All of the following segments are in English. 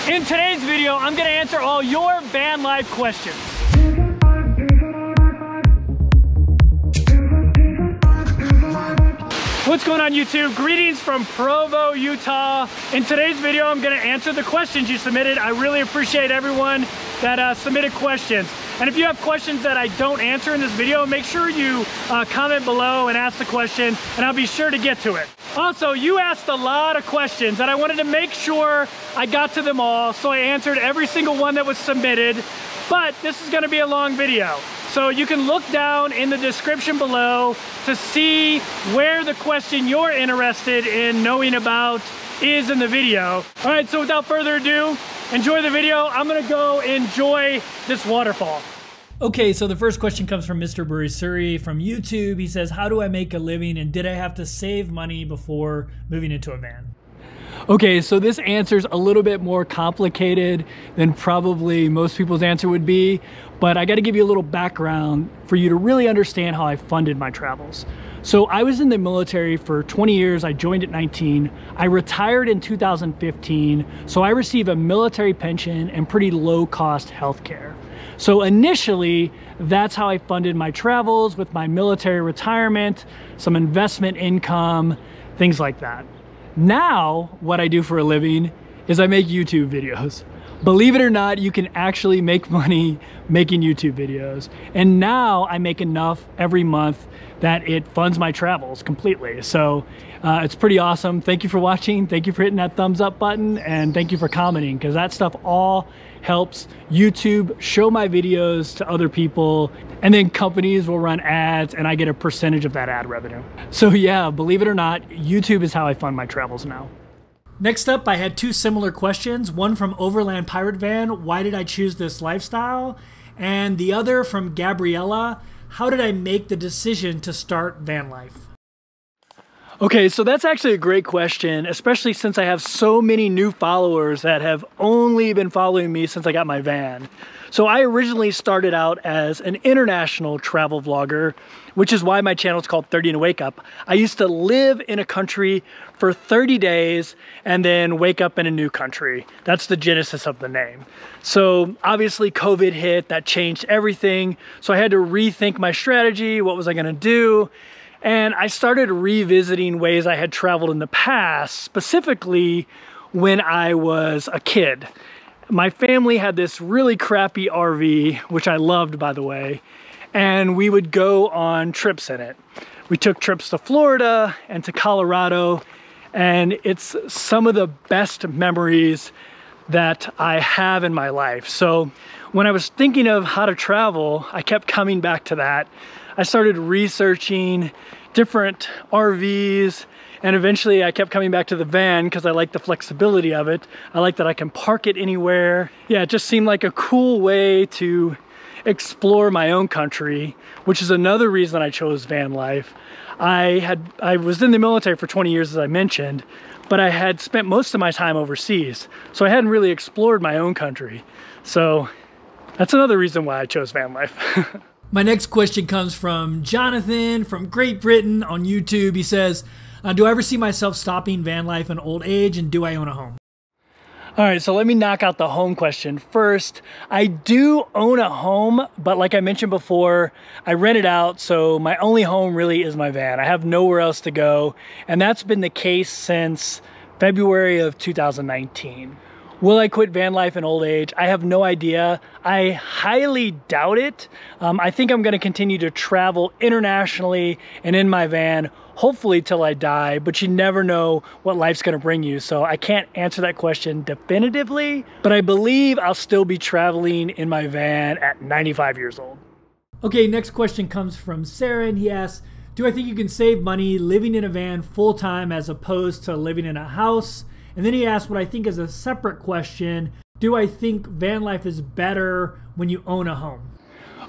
In today's video, I'm gonna answer all your van life questions. What's going on, YouTube? Greetings from Provo, Utah. In today's video, I'm gonna answer the questions you submitted. I really appreciate everyone that submitted questions. And if you have questions that I don't answer in this video, make sure you comment below and ask the question, and I'll be sure to get to it. Also, you asked a lot of questions, and I wanted to make sure I got to them all, so I answered every single one that was submitted. But this is gonna be a long video. So you can look down in the description below to see where the question you're interested in knowing about is in the video. All right, so without further ado, enjoy the video. I'm gonna go enjoy this waterfall. Okay, so the first question comes from Mr. Burisuri from YouTube. He says, how do I make a living and did I have to save money before moving into a van? Okay, so this answer's a little bit more complicated than probably most people's answer would be, but I gotta give you a little background for you to really understand how I funded my travels. So I was in the military for 20 years. I joined at 19. I retired in 2015, so I receive a military pension and pretty low-cost healthcare. So initially, that's how I funded my travels with my military retirement, some investment income, things like that. Now, what I do for a living is I make YouTube videos. Believe it or not, you can actually make money making YouTube videos. And now I make enough every month that it funds my travels completely. So it's pretty awesome. Thank you for watching. Thank you for hitting that thumbs up button. And thank you for commenting, because that stuff all helps YouTube show my videos to other people. And then companies will run ads and I get a percentage of that ad revenue. So yeah, believe it or not, YouTube is how I fund my travels now. Next up, I had two similar questions. One from Overland Pirate Van, why did I choose this lifestyle? And the other from Gabriella, how did I make the decision to start van life? Okay, so that's actually a great question, especially since I have so many new followers that have only been following me since I got my van. So I originally started out as an international travel vlogger, which is why my channel is called 30 and Wake Up. I used to live in a country for 30 days and then wake up in a new country. That's the genesis of the name. So obviously COVID hit, that changed everything. So I had to rethink my strategy. What was I gonna do? And I started revisiting ways I had traveled in the past, specifically when I was a kid. My family had this really crappy RV, which I loved, by the way, and we would go on trips in it. We took trips to Florida and to Colorado, and it's some of the best memories that I have in my life. So when I was thinking of how to travel, I kept coming back to that. I started researching different RVs, and eventually I kept coming back to the van because I like the flexibility of it. I like that I can park it anywhere. Yeah, it just seemed like a cool way to explore my own country, which is another reason I chose van life. I was in the military for 20 years, as I mentioned, but I had spent most of my time overseas, so I hadn't really explored my own country. So that's another reason why I chose van life. My next question comes from Jonathan from Great Britain on YouTube. He says, do I ever see myself stopping van life in old age, and do I own a home? All right, so let me knock out the home question first. I do own a home, but like I mentioned before, I rent it out, so my only home really is my van. I have nowhere else to go, and that's been the case since February of 2019. Will I quit van life in old age? I have no idea. I highly doubt it. I think I'm gonna continue to travel internationally and in my van, hopefully till I die, but you never know what life's gonna bring you. So I can't answer that question definitively, but I believe I'll still be traveling in my van at 95 years old. Okay, next question comes from Sarah, and he asks, do I think you can save money living in a van full-time as opposed to living in a house? And then he asked what I think is a separate question. Do I think van life is better when you own a home?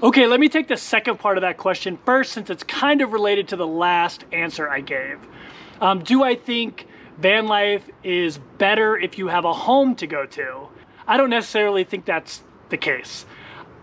Okay, let me take the second part of that question first, since it's kind of related to the last answer I gave. Do I think van life is better if you have a home to go to? I don't necessarily think that's the case.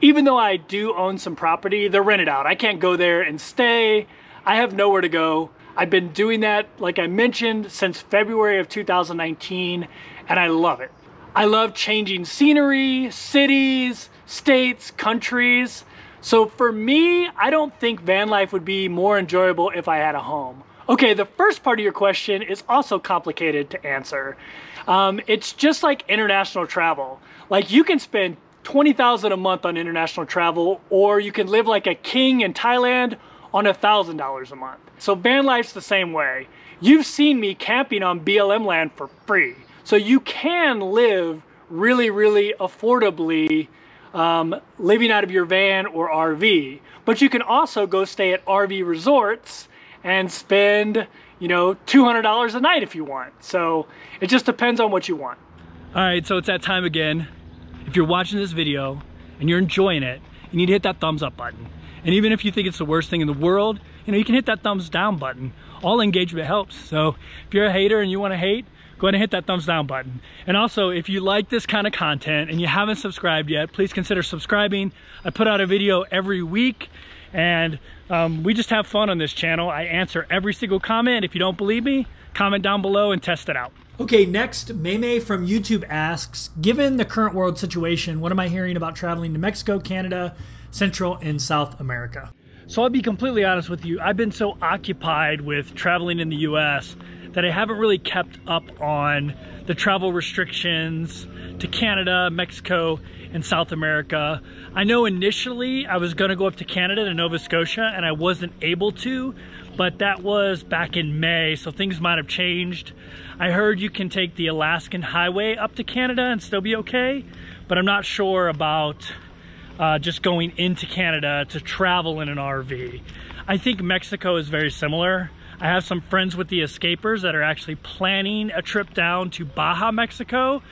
Even though I do own some property, they're rented out. I can't go there and stay. I have nowhere to go. I've been doing that, like I mentioned, since February of 2019, and I love it. I love changing scenery, cities, states, countries. So for me, I don't think van life would be more enjoyable if I had a home. Okay, the first part of your question is also complicated to answer. It's just like international travel. Like you can spend $20,000 a month on international travel, or you can live like a king in Thailand on $1,000 a month. So van life's the same way. You've seen me camping on BLM land for free. So you can live really, really affordably living out of your van or RV. But you can also go stay at RV resorts and spend, you know, $200 a night if you want. So it just depends on what you want. All right, so it's that time again. If you're watching this video and you're enjoying it, you need to hit that thumbs up button. And even if you think it's the worst thing in the world, you know, you can hit that thumbs down button. All engagement helps. So if you're a hater and you want to hate, go ahead and hit that thumbs down button. And also, if you like this kind of content and you haven't subscribed yet, please consider subscribing. I put out a video every week, and we just have fun on this channel. I answer every single comment. If you don't believe me, comment down below and test it out. Okay, next, Meme from YouTube asks, given the current world situation, what am I hearing about traveling to Mexico, Canada, Central and South America? So I'll be completely honest with you. I've been so occupied with traveling in the US that I haven't really kept up on the travel restrictions to Canada, Mexico, and South America. I know initially I was gonna go up to Canada to Nova Scotia and I wasn't able to, but that was back in May, so things might have changed. I heard you can take the Alaskan highway up to Canada and still be okay, but I'm not sure about just going into Canada to travel in an RV. I think Mexico is very similar. I have some friends with the Escapers that are actually planning a trip down to Baja, Mexico,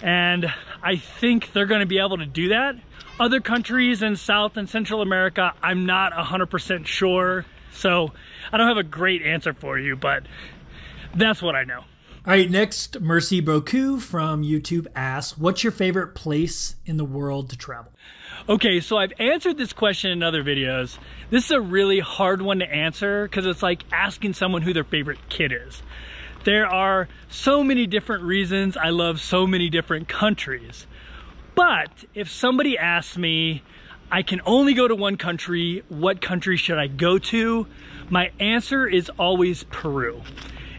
and I think they're gonna be able to do that. Other countries in South and Central America, I'm not 100% sure, so I don't have a great answer for you, but that's what I know. All right, next, Mercy Broku from YouTube asks, what's your favorite place in the world to travel? Okay, so I've answered this question in other videos. This is a really hard one to answer because it's like asking someone who their favorite kid is. There are so many different reasons I love so many different countries. But if somebody asks me, I can only go to one country, what country should I go to? My answer is always Peru.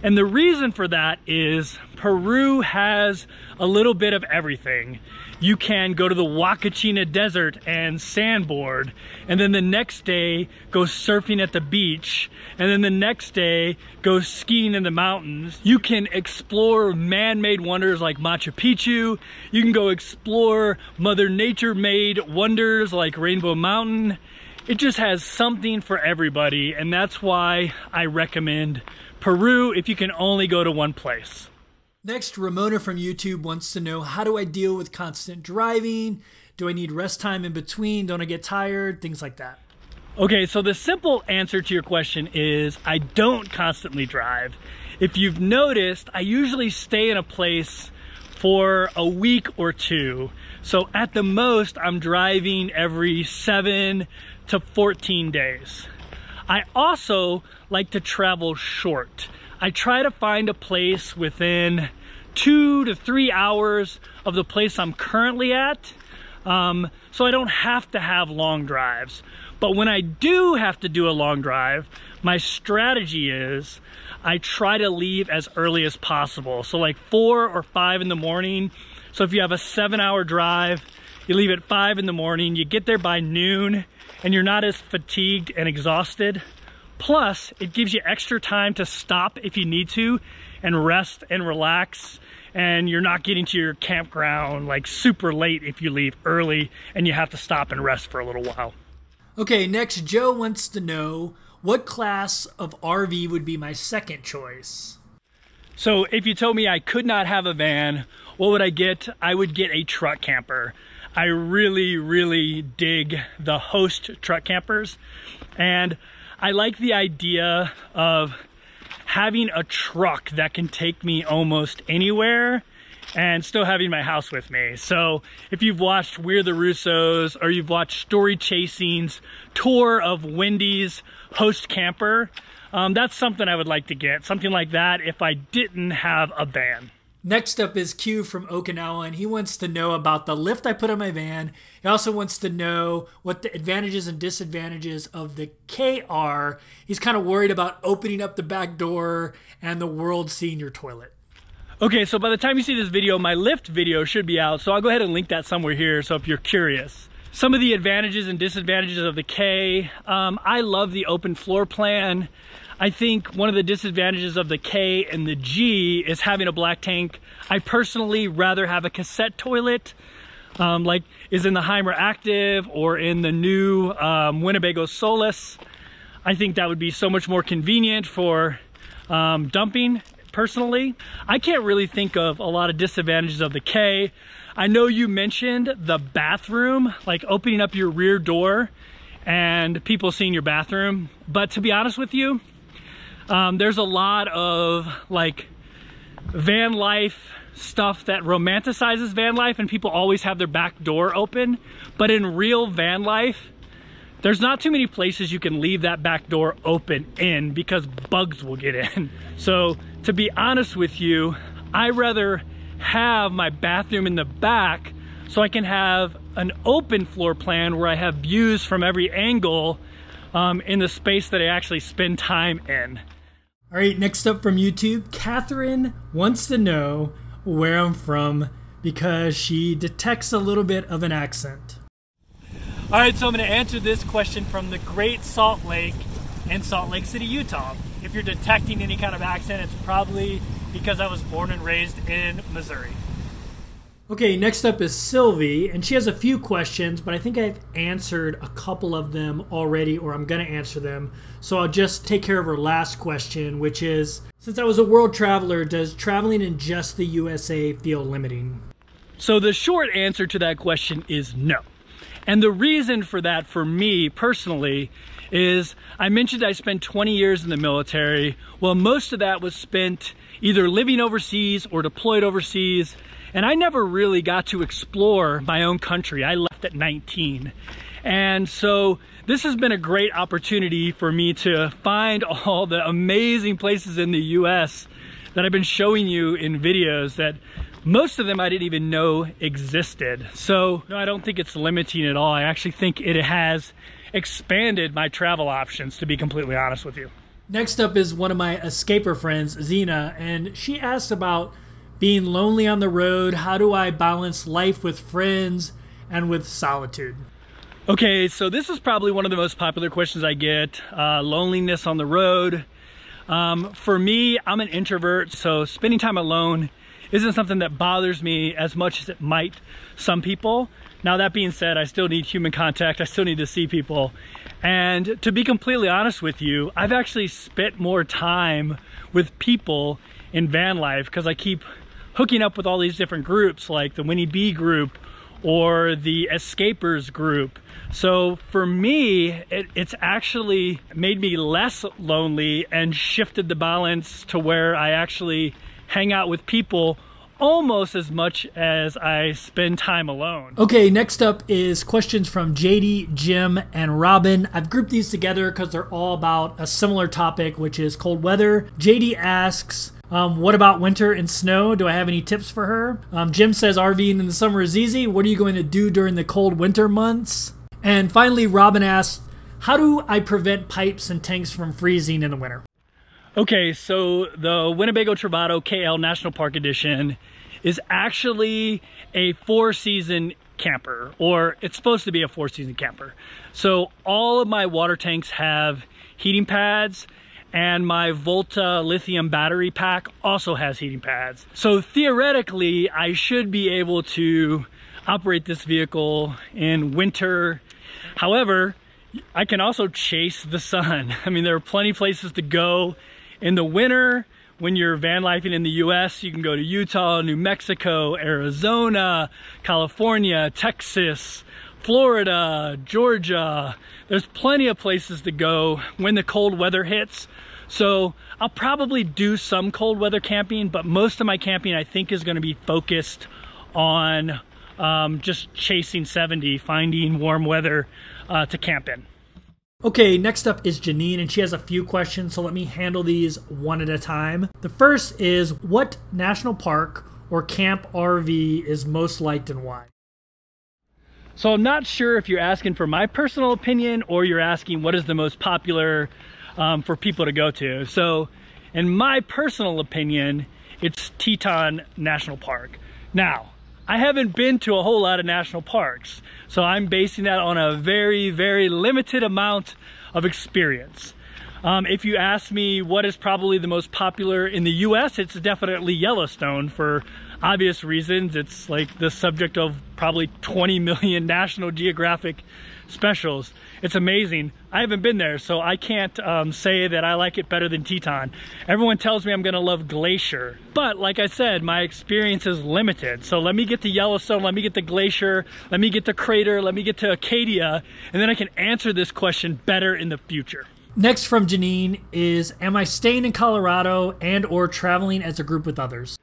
And the reason for that is Peru has a little bit of everything. You can go to the Huacachina Desert and sandboard, and then the next day go surfing at the beach, and then the next day go skiing in the mountains. You can explore man-made wonders like Machu Picchu. You can go explore Mother Nature-made wonders like Rainbow Mountain. It just has something for everybody, and that's why I recommend Peru if you can only go to one place. Next, Ramona from YouTube wants to know, how do I deal with constant driving? Do I need rest time in between? Don't I get tired? Things like that. Okay, so the simple answer to your question is I don't constantly drive. If you've noticed, I usually stay in a place for a week or two. So at the most, I'm driving every 7 to 14 days. I also like to travel short. I try to find a place within 2 to 3 hours of the place I'm currently at, so I don't have to have long drives. But when I do have to do a long drive, my strategy is I try to leave as early as possible. So like 4 or 5 in the morning. So if you have a 7-hour drive, you leave at 5 in the morning, you get there by noon, and you're not as fatigued and exhausted. Plus, it gives you extra time to stop if you need to and rest and relax, and you're not getting to your campground like super late if you leave early and you have to stop and rest for a little while. Okay, next, Joe wants to know, what class of RV would be my second choice? So if you told me I could not have a van, what would I get? I would get a truck camper. I really, really dig the Host truck campers, and I like the idea of having a truck that can take me almost anywhere and still having my house with me. So if you've watched We're the Russos or you've watched Story Chasing's tour of Wendy's Host camper, that's something I would like to get, something like that if I didn't have a van. Next up is Q from Okinawa, and he wants to know about the lift I put on my van. He also wants to know what the advantages and disadvantages of the K are. He's kind of worried about opening up the back door and the world seeing your toilet. Okay, so by the time you see this video, my lift video should be out, so I'll go ahead and link that somewhere here, so if you're curious. Some of the advantages and disadvantages of the K. I love the open floor plan. I think one of the disadvantages of the K and the G is having a black tank. I personally rather have a cassette toilet, like is in the Heimer Active or in the new Winnebago Solus. I think that would be so much more convenient for dumping, personally. I can't really think of a lot of disadvantages of the K. I know you mentioned the bathroom, like opening up your rear door and people seeing your bathroom, but to be honest with you, there's a lot of like van life stuff that romanticizes van life and people always have their back door open. But in real van life, there's not too many places you can leave that back door open in because bugs will get in. So to be honest with you, I rather have my bathroom in the back so I can have an open floor plan where I have views from every angle in the space that I actually spend time in. All right, next up from YouTube, Catherine wants to know where I'm from because she detects a little bit of an accent. All right, so I'm going to answer this question from the Great Salt Lake in Salt Lake City, Utah. If you're detecting any kind of accent, it's probably because I was born and raised in Missouri. Okay, next up is Sylvie, and she has a few questions, but I think I've answered a couple of them already, or I'm going to answer them. So I'll just take care of her last question, which is, since I was a world traveler, does traveling in just the USA feel limiting? So the short answer to that question is no. And the reason for that, for me personally, is I mentioned I spent 20 years in the military. Well, most of that was spent either living overseas or deployed overseas. And I never really got to explore my own country. I left at 19. And so this has been a great opportunity for me to find all the amazing places in the US that I've been showing you in videos that most of them I didn't even know existed. So no, I don't think it's limiting at all. I actually think it has expanded my travel options, to be completely honest with you. Next up is one of my escaper friends, Zena, and she asked about being lonely on the road. How do I balance life with friends and with solitude? Okay, so this is probably one of the most popular questions I get, loneliness on the road. For me, I'm an introvert, so spending time alone isn't something that bothers me as much as it might some people. Now, that being said, I still need human contact. I still need to see people. And to be completely honest with you, I've actually spent more time with people in van life because I keep hooking up with all these different groups like the Winnie B group or the Escapers group. So for me, it's actually made me less lonely and shifted the balance to where I actually hang out with people almost as much as I spend time alone. Okay, next up is questions from JD, Jim, and Robin. I've grouped these together because they're all about a similar topic, which is cold weather. JD asks, what about winter and snow? Do I have any tips for her? Jim says RVing in the summer is easy. What are you going to do during the cold winter months? And finally, Robin asks, how do I prevent pipes and tanks from freezing in the winter? Okay, so the Winnebago Travato KL National Park Edition is actually a 4-season camper, or it's supposed to be a 4-season camper. So all of my water tanks have heating pads, and my Volta lithium battery pack also has heating pads. So theoretically, I should be able to operate this vehicle in winter. However, I can also chase the sun. I mean, there are plenty of places to go in the winter. When you're van lifing in the US, you can go to Utah, New Mexico, Arizona, California, Texas, Florida, Georgia. There's plenty of places to go when the cold weather hits. So I'll probably do some cold weather camping, but most of my camping I think is going to be focused on just chasing 70, finding warm weather to camp in. Okay, next up is Janine, and she has a few questions, so let me handle these one at a time. The first is, what national park or camp RV is most liked and why? So I'm not sure if you're asking for my personal opinion or you're asking what is the most popular for people to go to. So in my personal opinion, it's Teton National Park. Now, I haven't been to a whole lot of national parks, so I'm basing that on a very, very limited amount of experience. If you ask me what is probably the most popular in the US, it's definitely Yellowstone for obvious reasons. It's like the subject of probably 20 million National Geographic specials. It's amazing. I haven't been there, so I can't say that I like it better than Teton. Everyone tells me I'm gonna love Glacier, but like I said, my experience is limited. So let me get to Yellowstone, let me get to Glacier, let me get to Crater, let me get to Acadia, and then I can answer this question better in the future. Next from Janine is, am I staying in Colorado and or traveling as a group with others?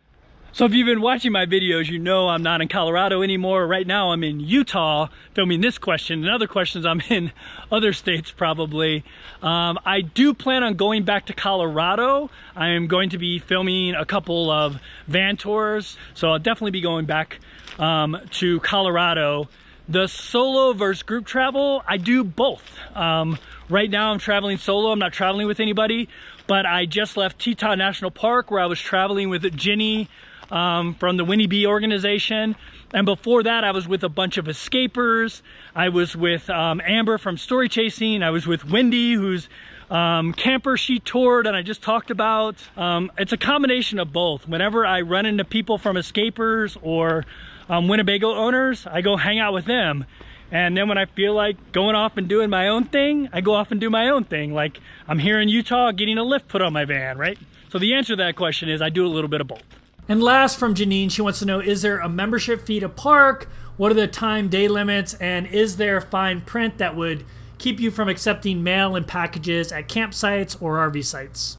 So if you've been watching my videos, you know I'm not in Colorado anymore. Right now I'm in Utah filming this question and other questions. I'm in other states probably. I do plan on going back to Colorado. I am going to be filming a couple of van tours, so I'll definitely be going back to Colorado. The solo versus group travel, I do both. Right now I'm traveling solo, I'm not traveling with anybody, but I just left Teton National Park where I was traveling with Ginny from the Winnebago organization. And before that, I was with a bunch of escapers. I was with Amber from Story Chasing. I was with Wendy, who's camper she toured and I just talked about. It's a combination of both. Whenever I run into people from escapers or Winnebago owners, I go hang out with them. And then when I feel like going off and doing my own thing, I go off and do my own thing. Like I'm here in Utah getting a lift put on my van, right? So the answer to that question is I do a little bit of both. And last from Janine, she wants to know, is there a membership fee to park? What are the time day limits? And is there fine print that would keep you from accepting mail and packages at campsites or RV sites?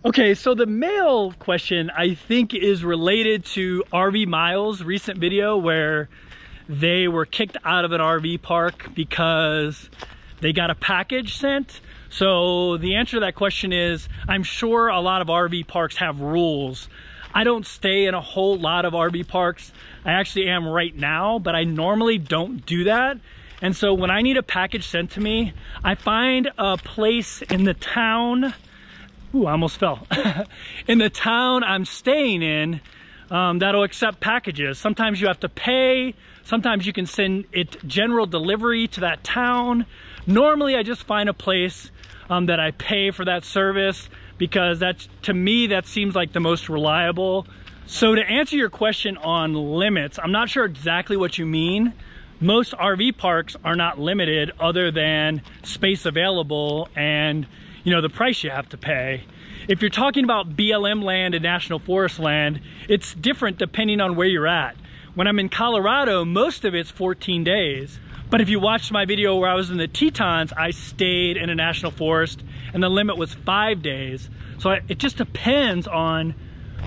Okay, so the mail question I think is related to RV Miles' recent video where they were kicked out of an RV park because they got a package sent. So the answer to that question is, I'm sure a lot of RV parks have rules. I don't stay in a whole lot of RV parks. I actually am right now, but I normally don't do that. And so when I need a package sent to me, I find a place in the town, ooh, I almost fell, in the town I'm staying in that'll accept packages. Sometimes you have to pay, sometimes you can send it general delivery to that town. Normally I just find a place that I pay for that service because that's, to me, that seems like the most reliable. So to answer your question on limits, I'm not sure exactly what you mean. Most RV parks are not limited other than space available and, you know, the price you have to pay. If you're talking about BLM land and National Forest land, it's different depending on where you're at. When I'm in Colorado, most of it's 14 days. But if you watched my video where I was in the Tetons, I stayed in a national forest and the limit was 5 days. So it just depends on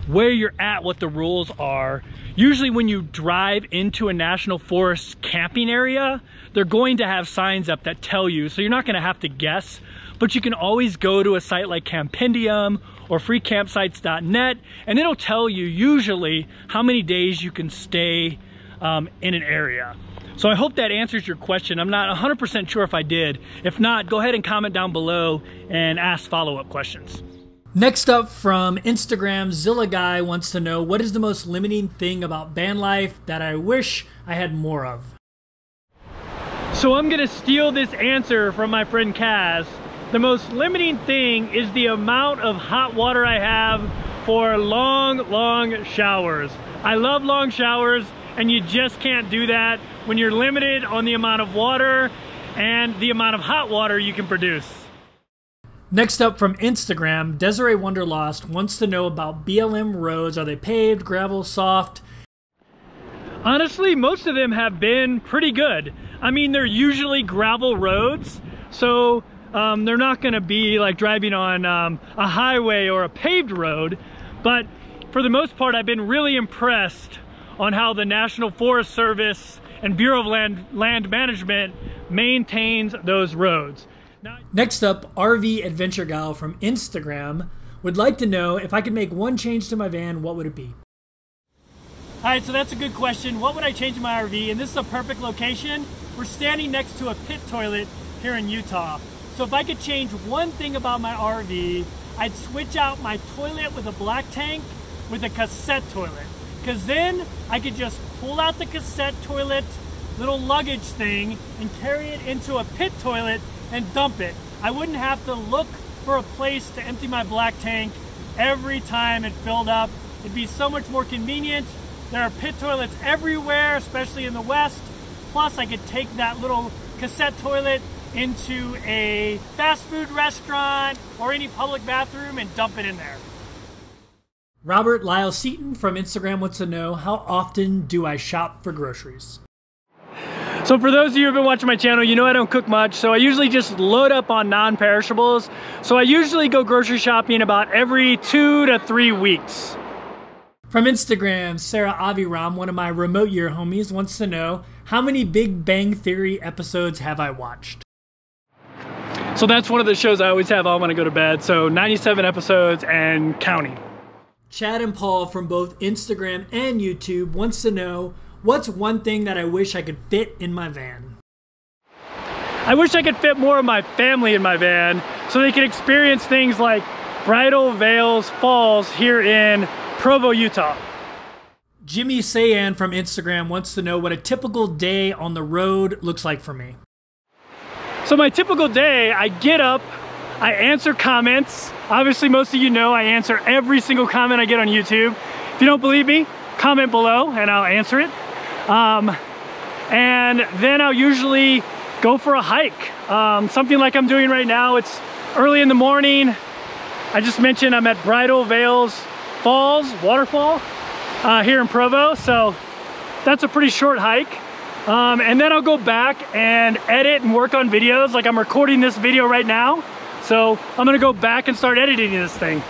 where you're at, what the rules are. Usually when you drive into a national forest camping area, they're going to have signs up that tell you, so you're not gonna have to guess, but you can always go to a site like Campendium or freecampsites.net and it'll tell you usually how many days you can stay in an area. So I hope that answers your question. I'm not 100% sure if I did. If not, go ahead and comment down below and ask follow-up questions. Next up from Instagram, Zilla Guy wants to know, what is the most limiting thing about van life that I wish I had more of? So I'm gonna steal this answer from my friend Kaz. The most limiting thing is the amount of hot water I have for long showers. I love long showers and you just can't do that when you're limited on the amount of water and the amount of hot water you can produce. Next up from Instagram, Desiree Wonderlost wants to know about BLM roads. Are they paved, gravel, soft? Honestly, most of them have been pretty good. I mean, they're usually gravel roads, so they're not gonna be like driving on a highway or a paved road, but for the most part, I've been really impressed on how the National Forest Service and Bureau of Land Management maintains those roads. Next up, RV Adventure Gal from Instagram would like to know, if I could make one change to my van, what would it be? All right, so that's a good question. What would I change in my RV? And this is a perfect location. We're standing next to a pit toilet here in Utah. So if I could change one thing about my RV, I'd switch out my toilet with a black tank with a cassette toilet. Because then I could just pull out the cassette toilet little luggage thing and carry it into a pit toilet and dump it. I wouldn't have to look for a place to empty my black tank every time it filled up. It'd be so much more convenient. There are pit toilets everywhere, especially in the West. Plus, I could take that little cassette toilet into a fast food restaurant or any public bathroom and dump it in there. Robert Lyle Seaton from Instagram wants to know, how often do I shop for groceries? So for those of you who have been watching my channel, you know I don't cook much, so I usually just load up on non-perishables. So I usually go grocery shopping about every 2 to 3 weeks. From Instagram, Sarah Aviram, one of my remote year homies, wants to know, how many Big Bang Theory episodes have I watched? So that's one of the shows I always have on when I go to bed. So 97 episodes and counting. Chad and Paul from both Instagram and YouTube wants to know, what's one thing that I wish I could fit in my van? I wish I could fit more of my family in my van so they could experience things like Bridal Veils Falls here in Provo, Utah. Jimmy Sayan from Instagram wants to know what a typical day on the road looks like for me. So my typical day, I get up, I answer comments. Obviously, most of you know I answer every single comment I get on YouTube. If you don't believe me, comment below and I'll answer it. And then I'll usually go for a hike. Something like I'm doing right now. It's early in the morning. I just mentioned I'm at Bridal Veils Falls, waterfall, here in Provo. So that's a pretty short hike. And then I'll go back and edit and work on videos. Like I'm recording this video right now. So I'm gonna go back and start editing this thing.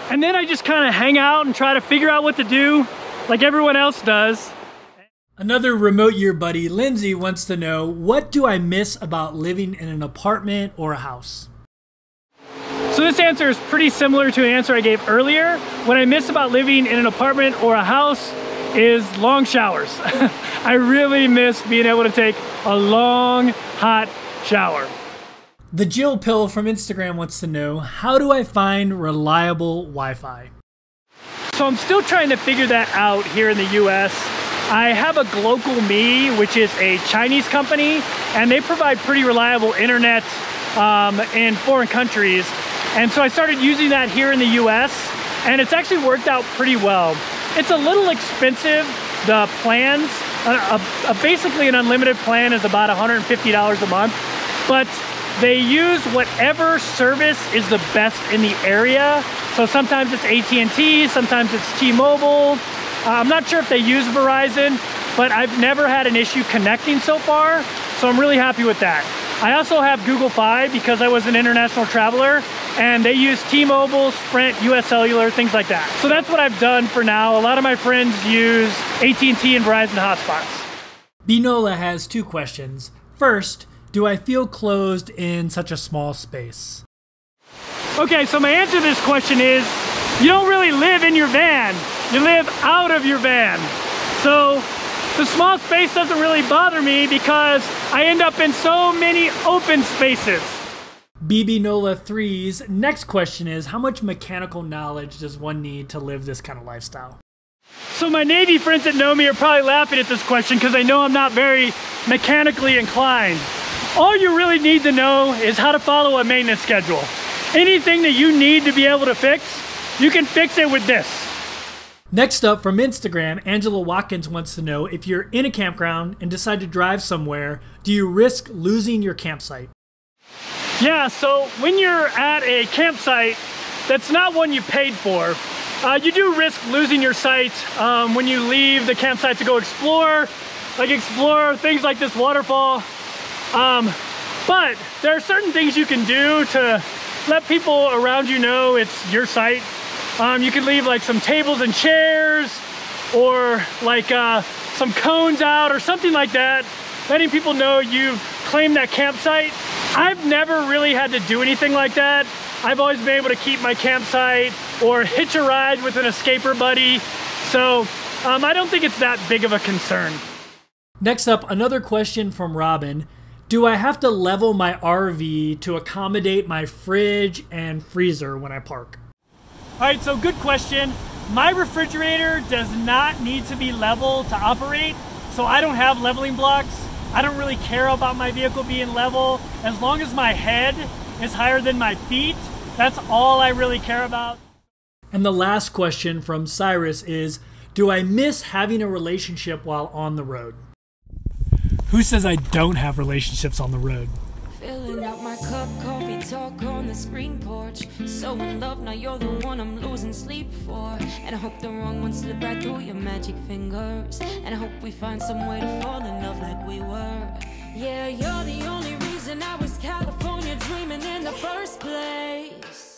And then I just kind of hang out and try to figure out what to do like everyone else does. Another remote year buddy, Lindsay, wants to know, what do I miss about living in an apartment or a house? So this answer is pretty similar to an answer I gave earlier. What I miss about living in an apartment or a house is long showers. I really miss being able to take a long, hot shower. The Jill Pill from Instagram wants to know, how do I find reliable Wi-Fi? So I'm still trying to figure that out here in the US. I have a Glocal Me, which is a Chinese company, and they provide pretty reliable internet in foreign countries. And so I started using that here in the US, and it's actually worked out pretty well. It's a little expensive, the plans. Basically an unlimited plan is about $150 a month, but they use whatever service is the best in the area. So sometimes it's AT&T, sometimes it's T-Mobile. I'm not sure if they use Verizon, but I've never had an issue connecting so far, so I'm really happy with that. I also have Google Fi because I was an international traveler, and they use T-Mobile, Sprint, US Cellular, things like that. So that's what I've done for now. A lot of my friends use AT&T and Verizon hotspots. Binola has 2 questions. First, do I feel closed in such a small space? Okay, so my answer to this question is, you don't really live in your van. You live out of your van. So the small space doesn't really bother me because I end up in so many open spaces. BB Nola 3's next question is, how much mechanical knowledge does one need to live this kind of lifestyle? So my Navy friends that know me are probably laughing at this question because they know I'm not very mechanically inclined. All you really need to know is how to follow a maintenance schedule. Anything that you need to be able to fix, you can fix it with this. Next up from Instagram, Angela Watkins wants to know, if you're in a campground and decide to drive somewhere, do you risk losing your campsite? Yeah, so when you're at a campsite that's not one you paid for, you do risk losing your site when you leave the campsite to go explore things like this waterfall. But there are certain things you can do to let people around you know it's your site. You can leave like some tables and chairs, or like some cones out or something like that, letting people know you've claim that campsite. I've never really had to do anything like that. I've always been able to keep my campsite or hitch a ride with an escaper buddy. So I don't think it's that big of a concern. Next up, another question from Robin. Do I have to level my RV to accommodate my fridge and freezer when I park? All right, so good question. My refrigerator does not need to be level to operate, so I don't have leveling blocks. I don't really care about my vehicle being level. As long as my head is higher than my feet, that's all I really care about. And the last question from Cyrus is, do I miss having a relationship while on the road? Who says I don't have relationships on the road? Filling up my cup, coffee talk on the screen porch. So in love, now you're the one I'm losing sleep for. And I hope the wrong one slip right through your magic fingers. And I hope we find some way to fall in love like we were. Yeah, you're the only reason I was California dreaming in the first place.